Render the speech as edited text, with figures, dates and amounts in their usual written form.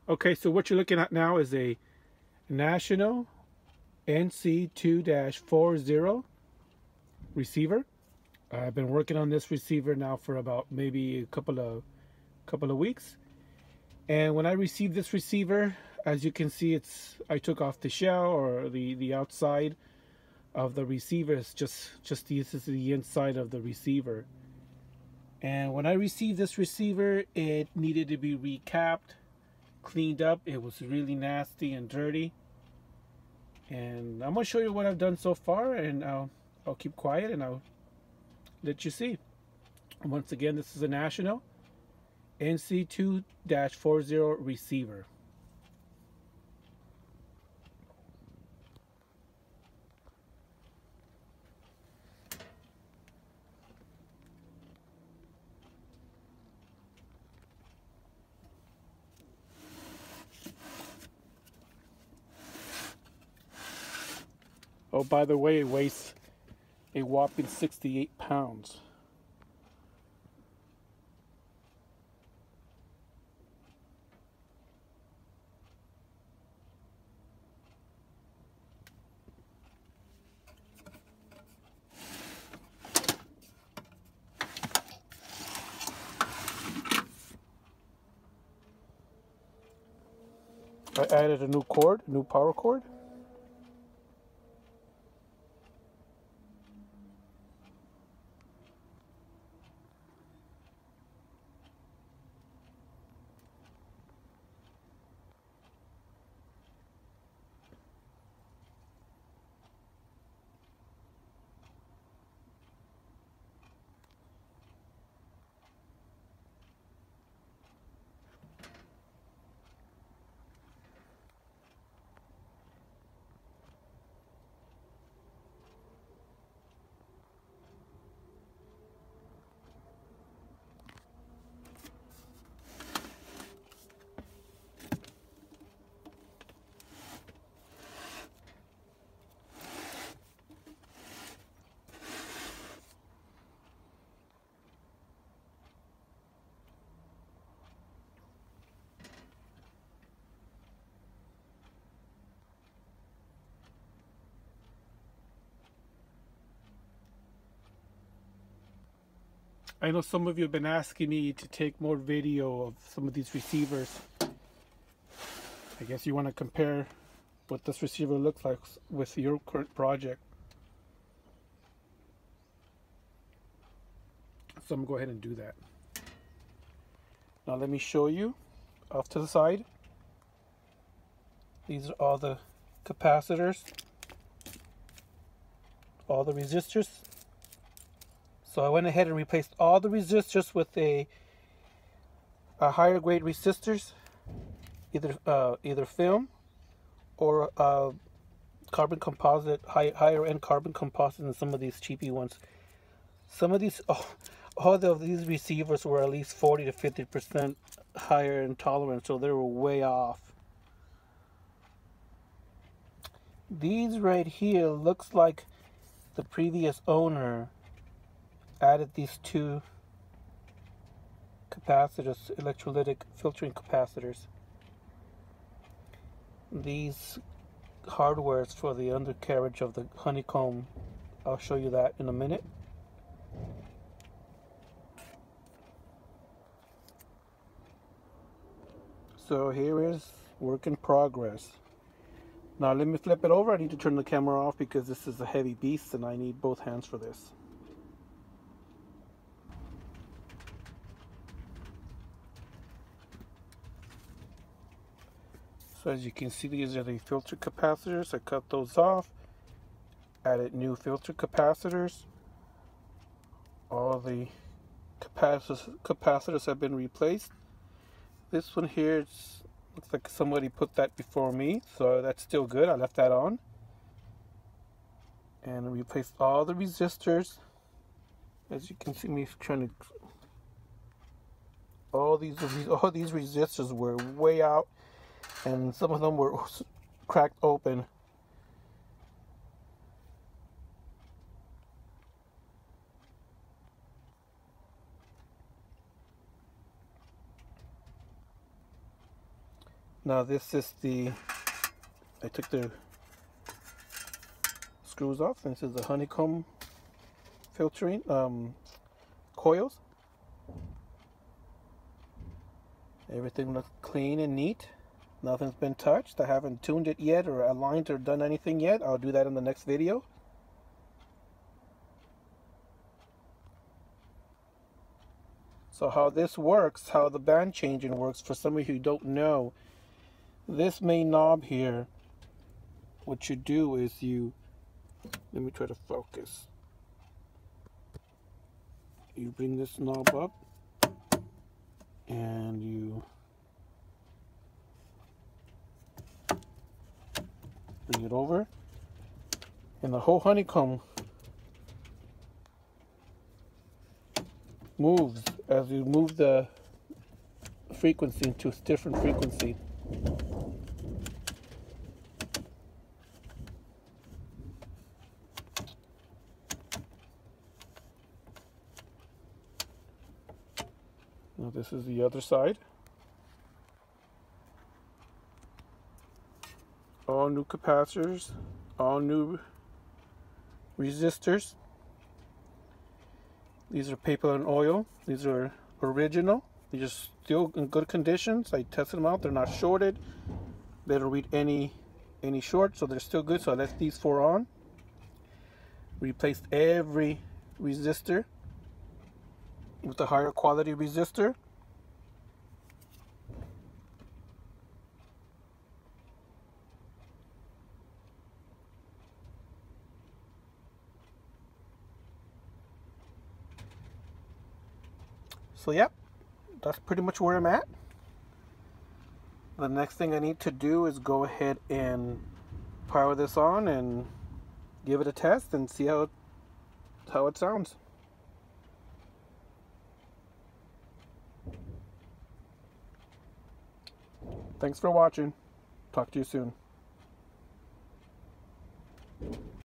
Okay, so what you're looking at now is a National NC-2-40 receiver. I've been working on this receiver now for about maybe a couple of weeks. And when I received this receiver, as you can see, I took off the shell, or the outside of the receiver. Is just this is the inside of the receiver. And when I received this receiver, it needed to be recapped, cleaned up. It was really nasty and dirty. And I'm gonna show you what I've done so far, and I'll keep quiet and I'll let you see. Once again, this is a National NC-2-40 receiver. Oh, by the way, it weighs a whopping 68 pounds. I added a new power cord. I know some of you have been asking me to take more video of some of these receivers. I guess you want to compare what this receiver looks like with your current project. So I'm going to go ahead and do that. Now let me show you off to the side. These are all the capacitors, all the resistors. So I went ahead and replaced all the resistors with a higher grade resistors, either film or carbon composite, higher end carbon composite than some of these cheapy ones. Some of these, all of these receivers were at least 40 to 50% higher in tolerance, so they were way off. These right here looks like the previous owner added these two capacitors, electrolytic filtering capacitors. These hardwares for the undercarriage of the honeycomb. I'll show you that in a minute. So here is work in progress. Now let me flip it over. I need to turn the camera off because this is a heavy beast and I need both hands for this. So as you can see, these are the filter capacitors. I cut those off, added new filter capacitors. All the capacitors have been replaced. This one here looks like somebody put that before me, so that's still good. I left that on. And replaced all the resistors. As you can see me trying to, all these resistors were way out, and some of them were cracked open. Now this is I took the screws off. This is the honeycomb filtering coils. Everything looks clean and neat. Nothing's been touched. I haven't tuned it yet or aligned or done anything yet. I'll do that in the next video. So how this works, how the band changing works, for some of you who don't know, this main knob here, what you do is let me try to focus. You bring this knob up and you bring it over, and the whole honeycomb moves as you move the frequency into a different frequency. Now this is the other side. All new capacitors, all new resistors. These are paper and oil. These are original. These are still in good conditions. I tested them out. They're not shorted. They don't read any short, so they're still good. So I left these 4 on. Replaced every resistor with a higher quality resistor. So yeah, that's pretty much where I'm at. The next thing I need to do is go ahead and power this on and give it a test and see how it sounds. Thanks for watching. Talk to you soon.